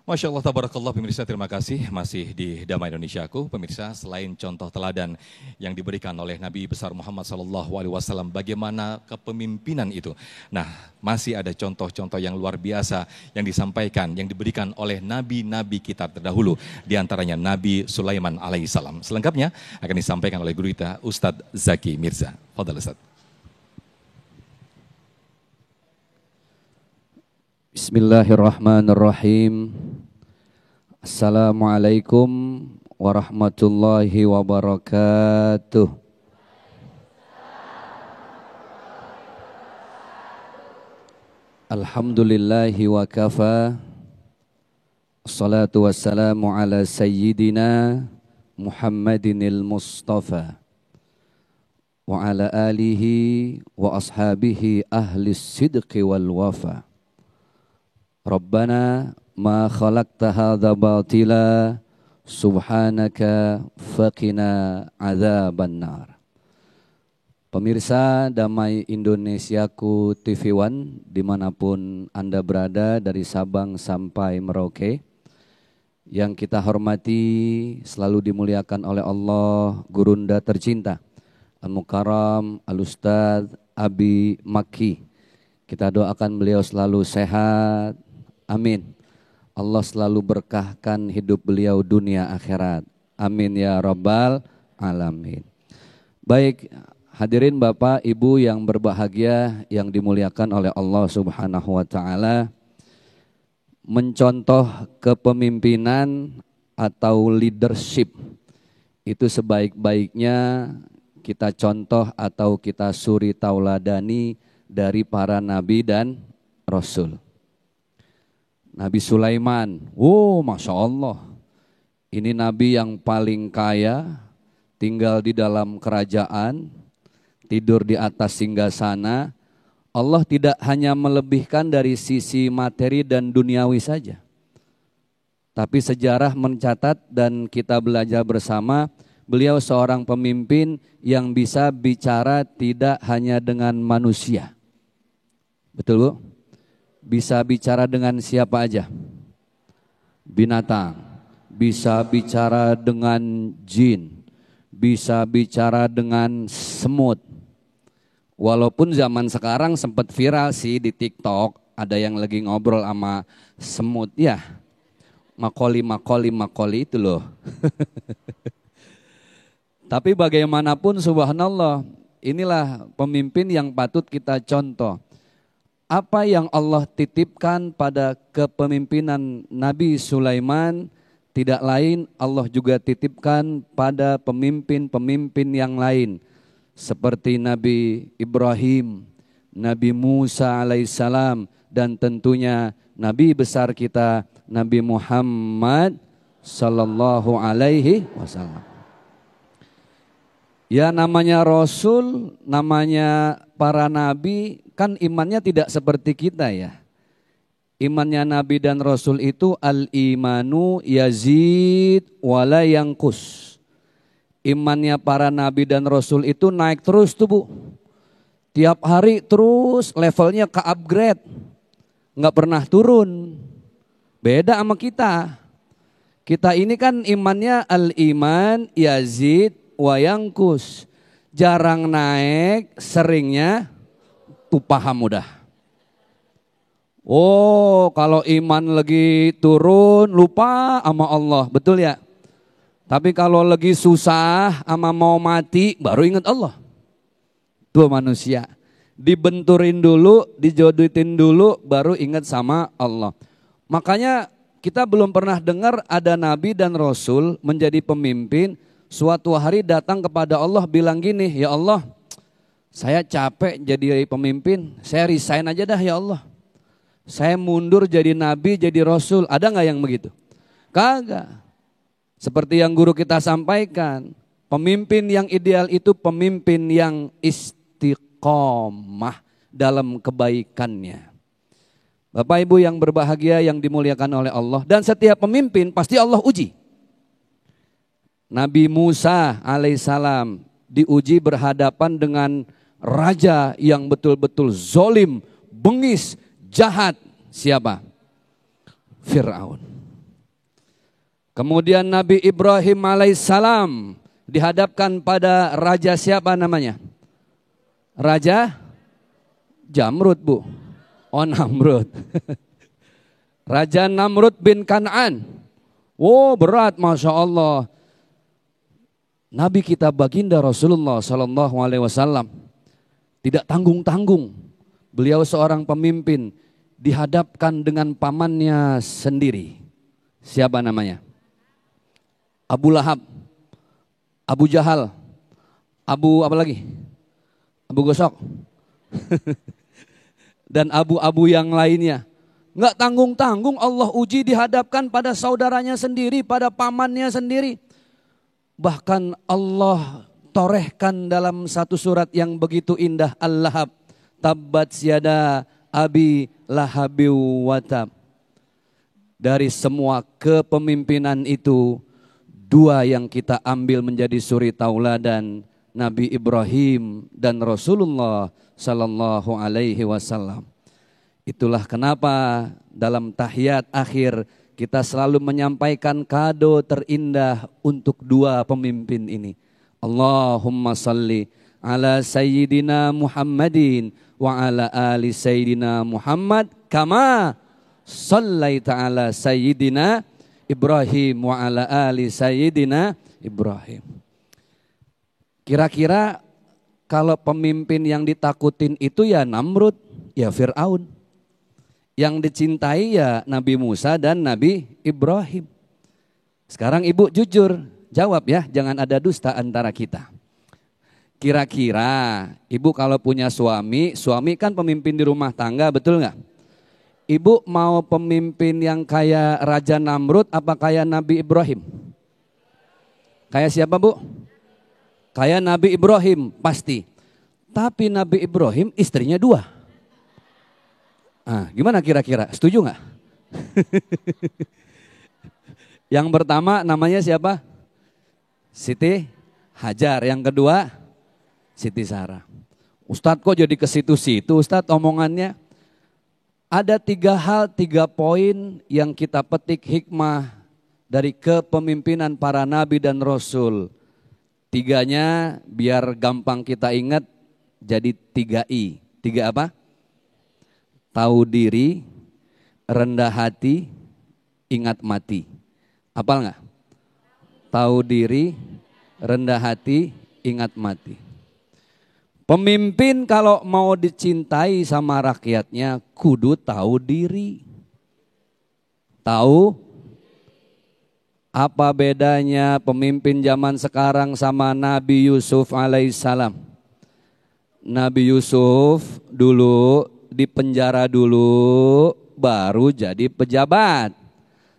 Masya Allah, tabarakallah pemirsa, terima kasih masih di Damai Indonesiaku. Pemirsa, selain contoh teladan yang diberikan oleh Nabi besar Muhammad SAW, bagaimana kepemimpinan itu. Nah, masih ada contoh-contoh yang luar biasa yang disampaikan, yang diberikan oleh nabi-nabi kita terdahulu. Di antaranya Nabi Sulaiman alaihissalam. Selengkapnya akan disampaikan oleh guru kita Ustadz Zaki Mirza. Fadhal Ustadz. Bismillahirrahmanirrahim. Assalamualaikum warahmatullahi wabarakatuh. Alhamdulillahi wa kafa. Assalatu wassalamu ala sayyidina Muhammadinil Mustafa wa ala alihi wa ashabihi ahlis sidqi wal wafa. Rabbana ma khalaqta hadza batila subhanaka faqina adzabannar. Pemirsa Damai Indonesiaku TV One dimanapun Anda berada dari Sabang sampai Merauke, yang kita hormati selalu dimuliakan oleh Allah gurunda tercinta Al-Mukarram Al-Ustadz Abi Makki. Kita doakan beliau selalu sehat. Amin. Allah selalu berkahkan hidup beliau dunia akhirat. Amin ya rabbal alamin. Baik, hadirin Bapak Ibu yang berbahagia yang dimuliakan oleh Allah Subhanahu wa taala. Mencontoh kepemimpinan atau leadership itu sebaik-baiknya kita contoh atau kita suri tauladani dari para nabi dan rasul. Nabi Sulaiman, Masya Allah, ini nabi yang paling kaya, tinggal di dalam kerajaan, tidur di atas singgasana. Allah tidak hanya melebihkan dari sisi materi dan duniawi saja, tapi sejarah mencatat dan kita belajar bersama, beliau seorang pemimpin yang bisa bicara tidak hanya dengan manusia. Betul Bu? Bisa bicara dengan siapa aja? Binatang, bisa bicara dengan jin, bisa bicara dengan semut. Walaupun zaman sekarang sempat viral sih di TikTok, ada yang lagi ngobrol sama semut ya. Makoli itu loh. Tapi bagaimanapun subhanallah, inilah pemimpin yang patut kita contoh. Apa yang Allah titipkan pada kepemimpinan Nabi Sulaiman tidak lain Allah juga titipkan pada pemimpin-pemimpin yang lain. Seperti Nabi Ibrahim, Nabi Musa alaihissalam, dan tentunya Nabi besar kita Nabi Muhammad sallallahu alaihi wasallam. Ya namanya Rasul, namanya para Nabi, kan imannya tidak seperti kita ya. Imannya Nabi dan Rasul itu al-imanu yazid wala yanqus. Imannya para Nabi dan Rasul itu naik terus tuh Bu. Tiap hari terus levelnya ke upgrade. Nggak pernah turun. Beda sama kita. Kita ini kan imannya al-iman yazid wayangkus, jarang naik, seringnya paham udah. Kalau iman lagi turun lupa sama Allah, betul ya? Tapi kalau lagi susah sama mau mati baru ingat Allah. Tuh manusia, dibenturin dulu, dijodohin dulu baru ingat sama Allah. Makanya kita belum pernah dengar ada nabi dan rasul menjadi pemimpin. Suatu hari datang kepada Allah bilang gini, ya Allah, saya capek jadi pemimpin, saya resign aja dah ya Allah. Saya mundur jadi nabi, jadi rasul. Ada gak yang begitu? Kagak. Seperti yang guru kita sampaikan, pemimpin yang ideal itu pemimpin yang istiqomah dalam kebaikannya. Bapak Ibu yang berbahagia yang dimuliakan oleh Allah, dan setiap pemimpin pasti Allah uji. Nabi Musa alaihissalam diuji berhadapan dengan raja yang betul-betul zolim, bengis, jahat. Siapa? Fir'aun. Kemudian Nabi Ibrahim alaihissalam dihadapkan pada raja siapa namanya? Raja Jamrud, Bu. Oh, Namrud. Raja Namrud bin Kan'an. Oh, berat, Masya Allah. Nabi kita baginda Rasulullah Sallallahu Alaihi Wasallam tidak tanggung-tanggung. Beliau seorang pemimpin dihadapkan dengan pamannya sendiri. Siapa namanya? Abu Lahab, Abu Jahal, Abu apa lagi? Abu Gosok. Dan abu-abu yang lainnya. Enggak tanggung-tanggung Allah uji dihadapkan pada saudaranya sendiri, pada pamannya sendiri. Bahkan Allah torehkan dalam satu surat yang begitu indah, Al-Lahab. Tabbat yada abi lahabi wa tab. Dari semua kepemimpinan itu, dua yang kita ambil menjadi suri tauladan, Nabi Ibrahim dan Rasulullah Sallallahu Alaihi Wasallam. Itulah kenapa dalam tahiyat akhir kita selalu menyampaikan kado terindah untuk dua pemimpin ini. Allahumma salli ala Sayyidina Muhammadin wa ala ali Sayyidina Muhammad kama sallaita ala Sayyidina Ibrahim wa ala ali Sayyidina Ibrahim. Kira-kira kalau pemimpin yang ditakutin itu ya Namrud, ya Fir'aun. Yang dicintai ya Nabi Musa dan Nabi Ibrahim. Sekarang ibu jujur, jawab ya, jangan ada dusta antara kita. Kira-kira ibu kalau punya suami kan pemimpin di rumah tangga, betul nggak? Ibu mau pemimpin yang kayak Raja Namrud apa kayak Nabi Ibrahim? Kayak siapa, Bu? Kayak Nabi Ibrahim, pasti. Tapi Nabi Ibrahim istrinya dua. Gimana kira-kira? Setuju nggak? Yang pertama namanya siapa? Siti Hajar. Yang kedua Siti Sarah. Ustadz kok jadi ke situ-situ Ustadz omongannya? Ada 3 hal, 3 poin yang kita petik hikmah dari kepemimpinan para nabi dan rasul. 3-nya biar gampang kita ingat jadi 3I. 3 apa? Tahu diri, rendah hati, ingat mati. Hafal nggak? Tahu diri, rendah hati, ingat mati. Pemimpin kalau mau dicintai sama rakyatnya kudu tahu diri. Tahu apa bedanya pemimpin zaman sekarang sama Nabi Yusuf alaihissalam? Nabi Yusuf dulu dipenjara dulu baru jadi pejabat.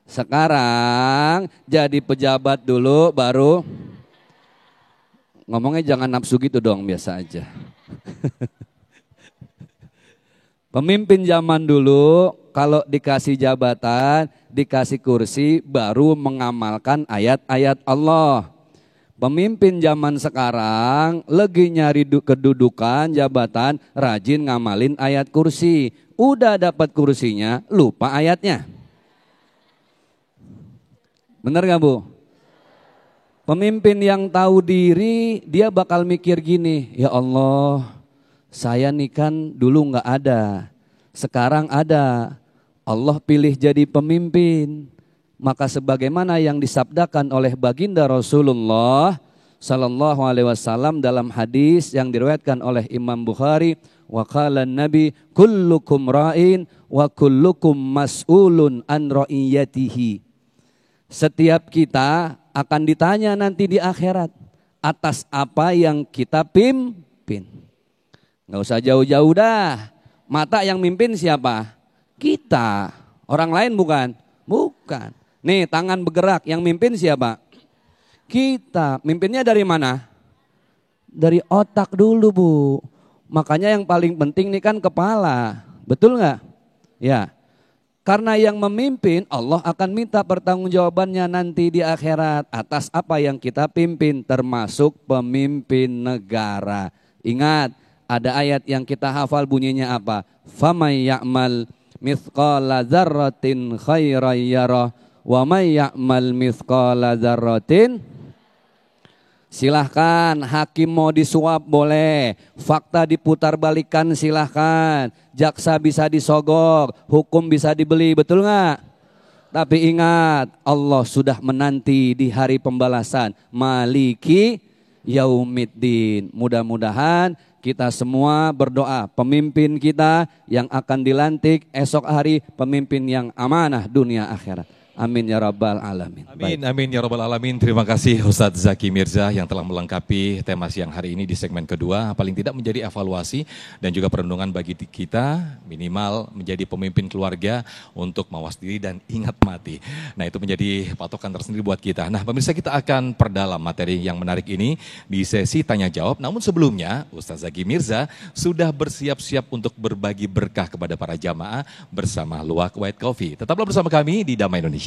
Sekarang jadi pejabat dulu baru. Ngomongnya jangan nafsu gitu dong, biasa aja. Pemimpin zaman dulu kalau dikasih jabatan, dikasih kursi baru mengamalkan ayat-ayat Allah. Pemimpin zaman sekarang lagi nyari kedudukan, jabatan, rajin ngamalin ayat kursi. Udah dapat kursinya, lupa ayatnya. Bener gak, Bu? Pemimpin yang tahu diri, dia bakal mikir gini, ya Allah, saya nih kan dulu gak ada, sekarang ada. Allah pilih jadi pemimpin. Maka sebagaimana yang disabdakan oleh baginda Rasulullah Sallallahu Alaihi Wasallam dalam hadis yang diriwayatkan oleh Imam Bukhari, wa qala Nabi kullukum ra'in wa kullukum mas'ulun an ra'iyatihi. Setiap kita akan ditanya nanti di akhirat atas apa yang kita pimpin. Nggak usah jauh-jauh dah. Mata yang mimpin siapa? Kita. Orang lain bukan? Bukan. Nih tangan bergerak, yang mimpin siapa? Kita. Mimpinnya dari mana? Dari otak dulu, Bu. Makanya yang paling penting nih kan kepala. Betul nggak? Ya. Karena yang memimpin Allah akan minta pertanggungjawabannya nanti di akhirat atas apa yang kita pimpin, termasuk pemimpin negara. Ingat, ada ayat yang kita hafal bunyinya apa? Faman ya'mal mithqala dzarratin khairan yarah Wa may ya'mal mithqala dzarratin. Silahkan, hakim mau disuap boleh, fakta diputarbalikkan silahkan, jaksa bisa disogok, hukum bisa dibeli, betul nggak? Tapi ingat, Allah sudah menanti di hari pembalasan, Maliki Yaumiddin. Mudah-mudahan kita semua berdoa, pemimpin kita yang akan dilantik esok hari, pemimpin yang amanah dunia akhirat. Amin ya rabbal alamin. Amin, amin ya rabbal alamin. Terima kasih Ustadz Zaki Mirza yang telah melengkapi tema siang hari ini di segmen kedua. Paling tidak menjadi evaluasi dan juga perenungan bagi kita, minimal menjadi pemimpin keluarga untuk mawas diri dan ingat mati. Nah, itu menjadi patokan tersendiri buat kita. Nah, pemirsa, kita akan perdalam materi yang menarik ini di sesi tanya jawab. Namun sebelumnya, Ustadz Zaki Mirza sudah bersiap-siap untuk berbagi berkah kepada para jamaah bersama Luwak White Coffee. Tetaplah bersama kami di Damai Indonesiaku.